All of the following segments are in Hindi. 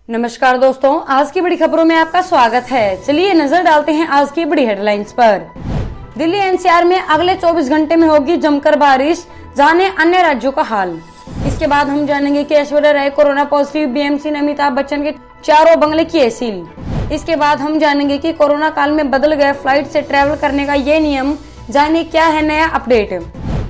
नमस्कार दोस्तों, आज की बड़ी खबरों में आपका स्वागत है। चलिए नजर डालते हैं आज की बड़ी हेडलाइंस पर। दिल्ली एनसीआर में अगले 24 घंटे में होगी जमकर बारिश, जाने अन्य राज्यों का हाल। इसके बाद हम जानेंगे कि Aishwarya Rai corona positive, BMC ने अमिताभ बच्चन के चारों बंगले किए सील। इसके बाद हम जानेंगे कि कोरोना काल में बदल गया फ्लाइट से ट्रेवल करने का ये नियम, जानिए क्या है नया अपडेट।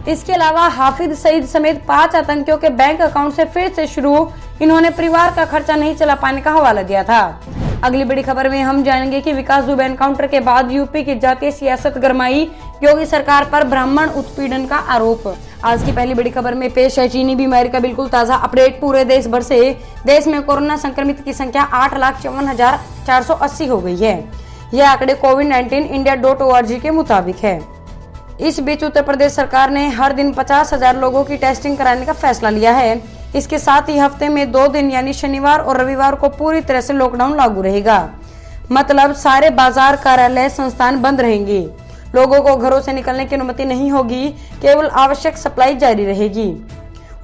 इसके अलावा हाफिज सईद समेत 5 आतंकियों के बैंक अकाउंट से फिर से शुरू, इन्होंने परिवार का खर्चा नहीं चला पाने का हवाला दिया था। अगली बड़ी खबर में हम जानेंगे कि विकास दुबे एनकाउंटर के बाद यूपी की जातीय सियासत गरमाई, योगी सरकार पर ब्राह्मण उत्पीड़न का आरोप। आज की पहली बड़ी खबर में पेश है चीनी बीमारी का बिल्कुल ताजा अपडेट। पूरे देश भर से देश में कोरोना संक्रमित की संख्या 8,54,480 हो गई है। यह आंकड़े covid19india.org के मुताबिक है। इस बीच उत्तर प्रदेश सरकार ने हर दिन 50,000 लोगों की टेस्टिंग कराने का फैसला लिया है। इसके साथ ही हफ्ते में 2 दिन यानी शनिवार और रविवार को पूरी तरह से लॉकडाउन लागू रहेगा। मतलब सारे बाजार, कार्यालय, संस्थान बंद रहेंगे। लोगों को घरों से निकलने की अनुमति नहीं होगी, केवल आवश्यक सप्लाई जारी रहेगी।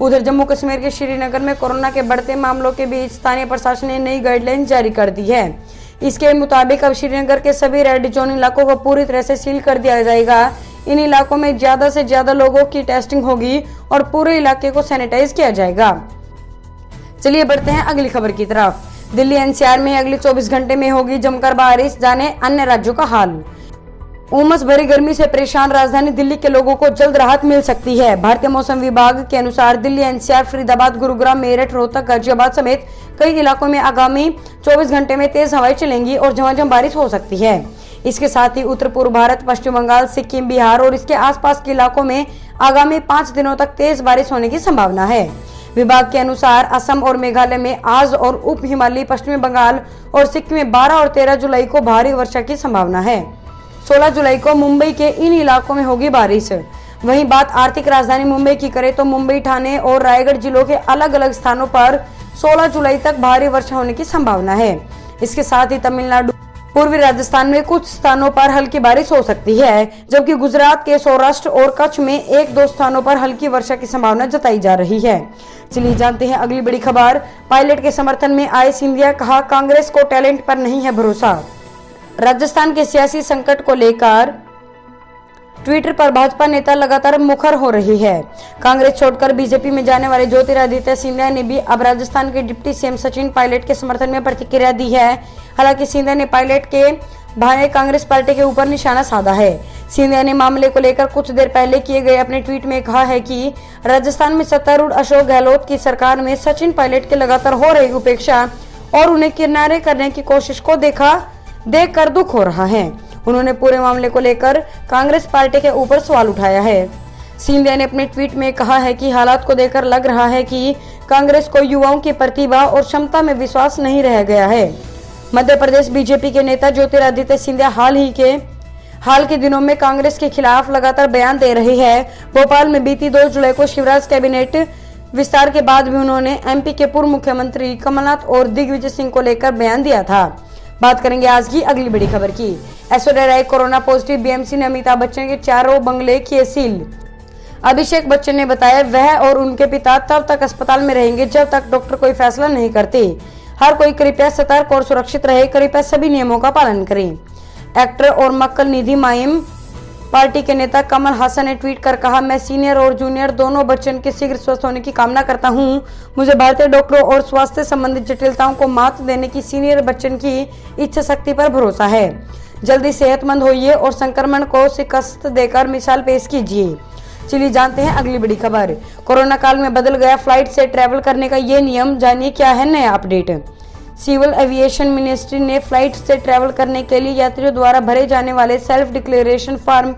उधर जम्मू कश्मीर के श्रीनगर में कोरोना के बढ़ते मामलों के बीच स्थानीय प्रशासन ने नई गाइडलाइन जारी कर दी है। इसके मुताबिक अब श्रीनगर के सभी रेड जोन इलाकों को पूरी तरह से सील कर दिया जाएगा। इन इलाकों में ज्यादा से ज्यादा लोगों की टेस्टिंग होगी और पूरे इलाके को सैनिटाइज किया जाएगा। चलिए बढ़ते हैं अगली खबर की तरफ। दिल्ली एनसीआर में अगले 24 घंटे में होगी जमकर बारिश, जाने अन्य राज्यों का हाल। उमस भरी गर्मी से परेशान राजधानी दिल्ली के लोगों को जल्द राहत मिल सकती है। भारतीय मौसम विभाग के अनुसार दिल्ली एनसीआर, फरीदाबाद, गुरुग्राम, मेरठ, रोहतक, गाजियाबाद समेत कई इलाकों में आगामी 24 घंटे में तेज हवाएं चलेंगी और झमाझम बारिश हो सकती है। इसके साथ ही उत्तर पूर्व भारत, पश्चिम बंगाल, सिक्किम, बिहार और इसके आसपास के इलाकों में आगामी 5 दिनों तक तेज बारिश होने की संभावना है। विभाग के अनुसार असम और मेघालय में आज और उप हिमालयी पश्चिमी बंगाल और सिक्किम में 12 और 13 जुलाई को भारी वर्षा की संभावना है। 16 जुलाई को मुंबई के इन इलाकों में होगी बारिश। वहीं बात आर्थिक राजधानी मुंबई की करें तो मुंबई, ठाणे और रायगढ़ जिलों के अलग अलग स्थानों पर 16 जुलाई तक भारी वर्षा होने की संभावना है। इसके साथ ही तमिलनाडु, पूर्वी राजस्थान में कुछ स्थानों पर हल्की बारिश हो सकती है, जबकि गुजरात के सौराष्ट्र और कच्छ में 1-2 स्थानों पर हल्की वर्षा की संभावना जताई जा रही है। चलिए जानते हैं अगली बड़ी खबर। पायलट के समर्थन में आए सिंधिया, कहा कांग्रेस को टैलेंट पर नहीं है भरोसा। राजस्थान के सियासी संकट को लेकर ट्विटर पर भाजपा नेता लगातार मुखर हो रही है। कांग्रेस छोड़कर बीजेपी में जाने वाले ज्योतिरादित्य सिंधिया ने भी अब राजस्थान के डिप्टी सीएम सचिन पायलट के समर्थन में प्रतिक्रिया दी है। हालांकि सिंधिया ने पायलट के भाई कांग्रेस पार्टी के ऊपर निशाना साधा है। सिंधिया ने मामले को लेकर कुछ देर पहले किए गए अपने ट्वीट में कहा है कि राजस्थान में सत्तारूढ़ अशोक गहलोत की सरकार में सचिन पायलट के लगातार हो रही उपेक्षा और उन्हें किनारे करने की कोशिश को देखकर दुख हो रहा है। उन्होंने पूरे मामले को लेकर कांग्रेस पार्टी के ऊपर सवाल उठाया है। सिंधिया ने अपने ट्वीट में कहा है कि हालात को देखकर लग रहा है कि कांग्रेस को युवाओं की प्रतिभा और क्षमता में विश्वास नहीं रह गया है। मध्य प्रदेश बीजेपी के नेता ज्योतिरादित्य सिंधिया हाल के दिनों में कांग्रेस के खिलाफ लगातार बयान दे रहे हैं। भोपाल में बीती 2 जुलाई को शिवराज कैबिनेट विस्तार के बाद भी उन्होंने एमपी के पूर्व मुख्यमंत्री कमलनाथ और दिग्विजय सिंह को लेकर बयान दिया था। बात करेंगे आज की अगली बड़ी खबर की। Aishwarya Rai corona positive, BMC ने अमिताभ बच्चन के चारों बंगले किए सील। अभिषेक बच्चन ने बताया वह और उनके पिता तब तक अस्पताल में रहेंगे जब तक डॉक्टर कोई फैसला नहीं करते। हर कोई कृपया सतर्क और सुरक्षित रहे, कृपया सभी नियमों का पालन करें। एक्टर और मक्कल निधि माइम पार्टी के नेता कमल हासन ने ट्वीट कर कहा, मैं सीनियर और जूनियर दोनों बच्चन के शीघ्र स्वस्थ होने की कामना करता हूं। मुझे भारतीय डॉक्टरों और स्वास्थ्य संबंधित जटिलताओं को मात देने की सीनियर बच्चन की इच्छा शक्ति पर भरोसा है। जल्दी सेहतमंद होइए और संक्रमण को शिकस्त देकर मिसाल पेश कीजिए। चलिए जानते हैं अगली बड़ी खबर। कोरोना काल में बदल गया फ्लाइट से ट्रैवल करने का ये नियम, जानिए क्या है नया अपडेट। सिविल एविएशन मिनिस्ट्री ने फ्लाइट से ट्रैवल करने के लिए यात्रियों द्वारा भरे जाने वाले सेल्फ डिक्लेरेशन फॉर्म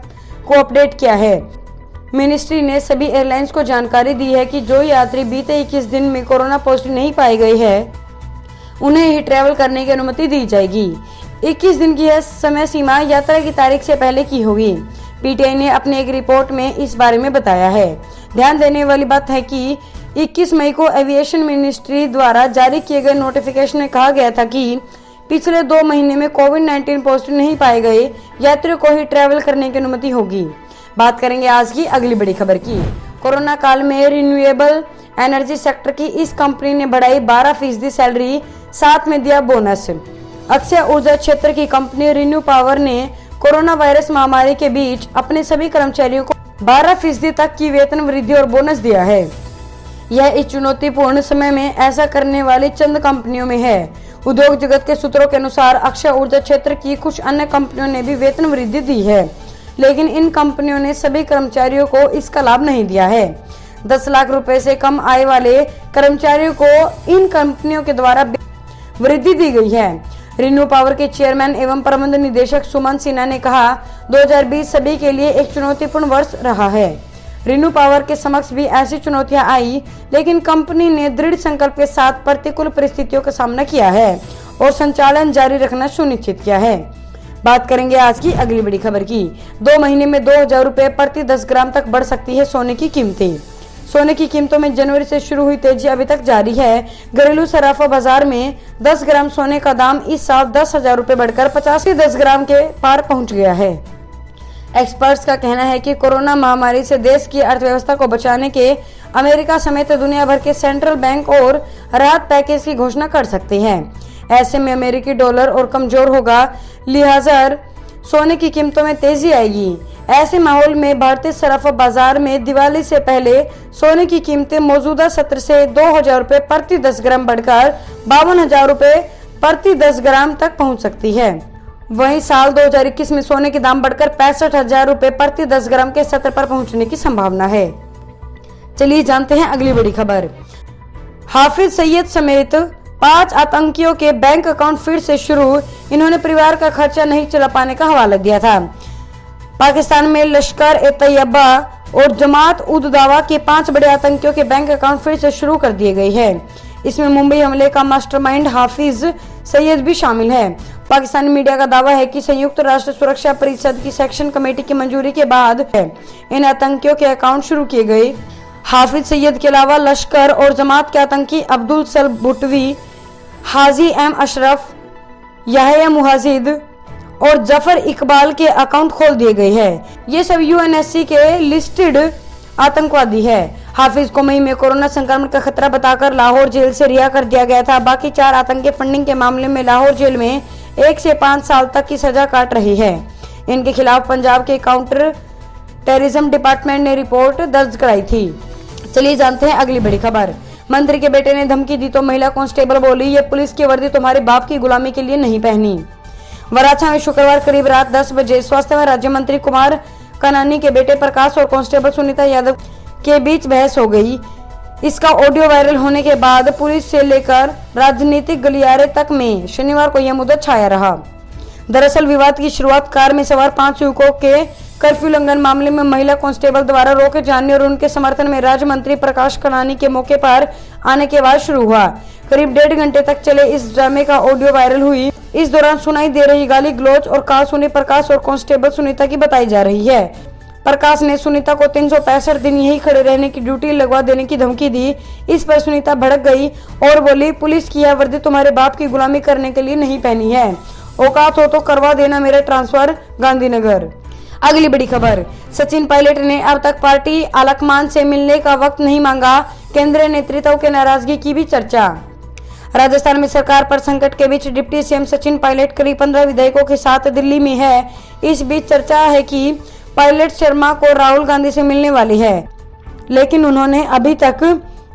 को अपडेट किया है। मिनिस्ट्री ने सभी एयरलाइंस को जानकारी दी है कि जो यात्री बीते 21 दिन में कोरोना पॉजिटिव नहीं पाए गए हैं, उन्हें ही ट्रैवल करने की अनुमति दी जाएगी। 21 दिन की यह समय सीमा यात्रा की तारीख से पहले की होगी। पीटीआई ने अपने एक रिपोर्ट में इस बारे में बताया है। ध्यान देने वाली बात है कि 21 मई को एविएशन मिनिस्ट्री द्वारा जारी किए गए नोटिफिकेशन में कहा गया था कि पिछले 2 महीने में कोविड-19 पॉजिटिव नहीं पाए गए यात्रियों को ही ट्रैवल करने की अनुमति होगी। बात करेंगे आज की अगली बड़ी खबर की। कोरोना काल में रिन्यूएबल एनर्जी सेक्टर की इस कंपनी ने बढ़ाई 12% सैलरी, साथ में दिया बोनस। अक्षय ऊर्जा क्षेत्र की कंपनी रिन्यू पावर ने कोरोना वायरस महामारी के बीच अपने सभी कर्मचारियों को 12% तक की वेतन वृद्धि और बोनस दिया है। यह इस चुनौतीपूर्ण समय में ऐसा करने वाली चंद कंपनियों में है। उद्योग जगत के सूत्रों के अनुसार अक्षय ऊर्जा क्षेत्र की कुछ अन्य कंपनियों ने भी वेतन वृद्धि दी है, लेकिन इन कंपनियों ने सभी कर्मचारियों को इसका लाभ नहीं दिया है। 10 लाख रुपए से कम आय वाले कर्मचारियों को इन कंपनियों के द्वारा वृद्धि दी गई है। रिन्यू पावर के चेयरमैन एवं प्रबंध निदेशक सुमन सिन्हा ने कहा, 2020 सभी के लिए एक चुनौतीपूर्ण वर्ष रहा है। रिन्यू पावर के समक्ष भी ऐसी चुनौतियां आई, लेकिन कंपनी ने दृढ़ संकल्प के साथ प्रतिकूल परिस्थितियों का सामना किया है और संचालन जारी रखना सुनिश्चित किया है। बात करेंगे आज की अगली बड़ी खबर की। 2 महीने में 2000 रुपए प्रति 10 ग्राम तक बढ़ सकती है सोने की कीमतें। सोने की कीमतों में जनवरी से शुरू हुई तेजी अभी तक जारी है। घरेलू सराफा बाजार में 10 ग्राम सोने का दाम इस साल 10,000 रुपए बढ़कर 50 ग्राम के पार पहुंच गया है। एक्सपर्ट्स का कहना है कि कोरोना महामारी से देश की अर्थव्यवस्था को बचाने के अमेरिका समेत दुनिया भर के सेंट्रल बैंक और राहत पैकेज की घोषणा कर सकते हैं। ऐसे में अमेरिकी डॉलर और कमजोर होगा, लिहाजा सोने की कीमतों में तेजी आएगी। ऐसे माहौल में भारतीय सराफा बाजार में दिवाली से पहले सोने की कीमतें मौजूदा सत्र से 2000 रुपए प्रति 10 ग्राम बढ़कर 52,000 रुपए प्रति 10 ग्राम तक पहुंच सकती है। वहीं साल 2021 में सोने के दाम बढ़कर 65,000 रुपए प्रति 10 ग्राम के स्तर पर पहुंचने की संभावना है। चलिए जानते हैं अगली बड़ी खबर। हाफिज सईद समेत 5 आतंकियों के बैंक अकाउंट फिर से शुरू, इन्होंने परिवार का खर्चा नहीं चला पाने का हवाला दिया था। पाकिस्तान में लश्कर-ए-तैयबा और जमात उद दावा के 5 बड़े आतंकियों के बैंक अकाउंट फिर से शुरू कर दिए गए हैं। इसमें मुंबई हमले का मास्टरमाइंड हाफिज सईद भी शामिल है। पाकिस्तानी मीडिया का दावा है कि संयुक्त राष्ट्र सुरक्षा परिषद की सेक्शन कमेटी की मंजूरी के बाद इन आतंकियों के अकाउंट शुरू किए गए। हाफिज सईद के अलावा लश्कर और जमात के आतंकी अब्दुल सल भुट्टवी, हाजी एम अशरफ, याहिया मुहाजिद और जफर इकबाल के अकाउंट खोल दिए गए हैं। ये सब यूएनएससी के लिस्टेड आतंकवादी है। हाफिज को मई में कोरोना संक्रमण का खतरा बताकर लाहौर जेल से रिहा कर दिया गया था। बाकी 4 आतंकी फंडिंग के मामले में लाहौर जेल में 1 से 5 साल तक की सजा काट रही है। इनके खिलाफ पंजाब के काउंटर टेररिज्म डिपार्टमेंट ने रिपोर्ट दर्ज कराई थी। चलिए जानते हैं अगली बड़ी खबर। मंत्री के बेटे ने धमकी दी तो महिला कांस्टेबल बोली, ये पुलिस की वर्दी तुम्हारे बाप की गुलामी के लिए नहीं पहनी। वराछा में शुक्रवार करीब रात 10 बजे स्वास्थ्य राज्य मंत्री कुमार कानानी के बेटे प्रकाश और कांस्टेबल सुनीता यादव के बीच बहस हो गई। इसका ऑडियो वायरल होने के बाद पुलिस से लेकर राजनीतिक गलियारे तक में शनिवार को यह मुद्दा छाया रहा। दरअसल विवाद की शुरुआत कार में सवार 5 युवकों के कर्फ्यू उल्लंघन मामले में महिला कांस्टेबल द्वारा रोके जाने और उनके समर्थन में राज्य मंत्री प्रकाश कानानी के मौके पर आने के बाद शुरू हुआ। करीब 1.5 घंटे तक चले इस ड्रामे का ऑडियो वायरल हुई। इस दौरान सुनाई दे रही गाली गलौज और कहासुनी प्रकाश और कांस्टेबल सुनीता की बताई जा रही है। प्रकाश ने सुनीता को 365 दिन यही खड़े रहने की ड्यूटी लगवा देने की धमकी दी। इस पर सुनीता भड़क गई और बोली, पुलिस की यह वर्दी तुम्हारे बाप की गुलामी करने के लिए नहीं पहनी है। औकात हो तो करवा देना मेरे ट्रांसफर गांधीनगर। अगली बड़ी खबर। सचिन पायलट ने अब तक पार्टी आलाकमान से मिलने का वक्त नहीं मांगा, केंद्रीय नेतृत्व के नाराजगी की भी चर्चा। राजस्थान में सरकार पर संकट के बीच डिप्टी सीएम सचिन पायलट करीब 15 विधायकों के साथ दिल्ली में है। इस बीच चर्चा है कि पायलट शर्मा को राहुल गांधी से मिलने वाली है, लेकिन उन्होंने अभी तक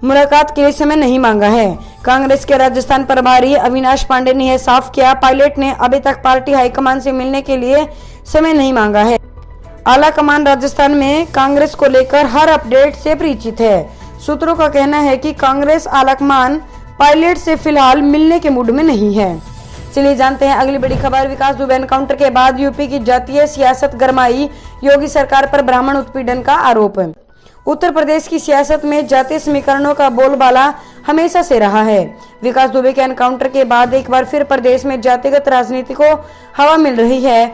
मुलाकात के लिए समय नहीं मांगा है। कांग्रेस के राजस्थान प्रभारी अविनाश पांडे ने यह साफ किया, पायलट ने अभी तक पार्टी हाईकमान से मिलने के लिए समय नहीं मांगा है। आला कमान राजस्थान में कांग्रेस को लेकर हर अपडेट से परिचित है। सूत्रों का कहना है कि कांग्रेस आलाकमान पायलट से फिलहाल मिलने के मूड में नहीं है। चलिए जानते हैं अगली बड़ी खबर। विकास दुबे एनकाउंटर के बाद यूपी की जातीय सियासत गरमाई, योगी सरकार पर ब्राह्मण उत्पीड़न का आरोप। उत्तर प्रदेश की सियासत में जातीय समीकरणों का बोलबाला हमेशा से रहा है। विकास दुबे के एनकाउंटर के बाद एक बार फिर प्रदेश में जातिगत राजनीति को हवा मिल रही है।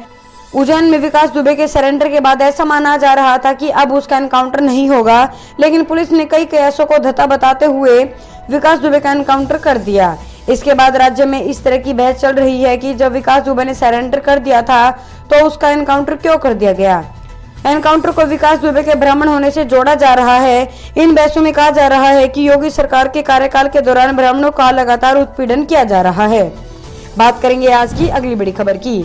उज्जैन में विकास दुबे के सरेंडर के बाद ऐसा माना जा रहा था कि अब उसका एनकाउंटर नहीं होगा, लेकिन पुलिस ने कई कयासों को धता बताते हुए विकास दुबे का एनकाउंटर कर दिया। इसके बाद राज्य में इस तरह की बहस चल रही है कि जब विकास दुबे ने सरेंडर कर दिया था तो उसका एनकाउंटर क्यों कर दिया गया। एनकाउंटर को विकास दुबे के ब्राह्मण होने से जोड़ा जा रहा है। इन बहसों में कहा जा रहा है कि योगी सरकार के कार्यकाल के दौरान ब्राह्मणों का लगातार उत्पीड़न किया जा रहा है। बात करेंगे आज की अगली बड़ी खबर की।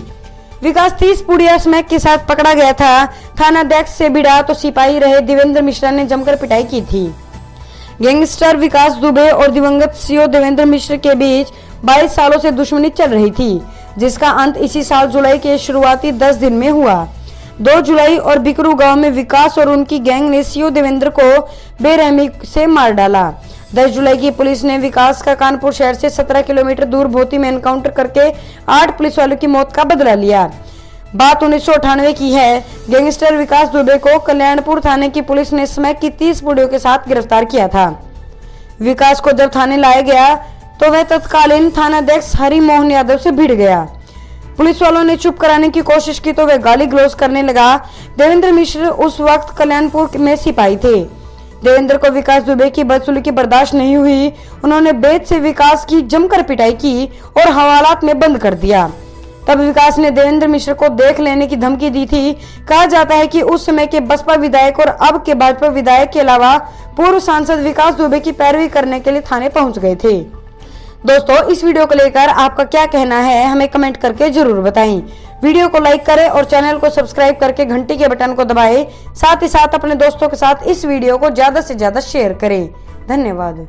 विकास 30 पुड़िया स्मैक के साथ पकड़ा गया था। थानाध्यक्ष से भिड़ा तो सिपाही रहे देवेंद्र मिश्रा ने जमकर पिटाई की थी। गैंगस्टर विकास दुबे और दिवंगत सीओ देवेंद्र मिश्र के बीच 22 सालों से दुश्मनी चल रही थी, जिसका अंत इसी साल जुलाई के शुरुआती 10 दिन में हुआ। 2 जुलाई और बिकरू गांव में विकास और उनकी गैंग ने सीओ देवेंद्र को बेरहमी से मार डाला। 10 जुलाई की पुलिस ने विकास का कानपुर शहर से 17 किलोमीटर दूर भोती में एनकाउंटर करके 8 पुलिस वालों की मौत का बदला लिया। बात 1998 की है। गैंगस्टर विकास दुबे को कल्याणपुर थाने की पुलिस ने स्मैक की 30 पुड़ियों के साथ गिरफ्तार किया था। विकास को जब थाने लाया गया तो वह तत्कालीन थानाध्यक्ष हरि मोहन यादव से भिड़ गया। पुलिस वालों ने चुप कराने की कोशिश की तो वह गाली गलौज करने लगा। देवेंद्र मिश्र उस वक्त कल्याणपुर में सिपाही थे। देवेंद्र को विकास दुबे की बदसलूकी बर्दाश्त नहीं हुई। उन्होंने बेत से विकास की जमकर पिटाई की और हवालात में बंद कर दिया। तब विकास ने देवेंद्र मिश्र को देख लेने की धमकी दी थी। कहा जाता है कि उस समय के बसपा विधायक और अब के भाजपा विधायक के अलावा पूर्व सांसद विकास दुबे की पैरवी करने के लिए थाने पहुंच गए थे। दोस्तों, इस वीडियो को लेकर आपका क्या कहना है हमें कमेंट करके जरूर बताएं। वीडियो को लाइक करें और चैनल को सब्सक्राइब करके घंटी के बटन को दबाएं। साथ ही साथ अपने दोस्तों के साथ इस वीडियो को ज्यादा से ज्यादा शेयर करें। धन्यवाद।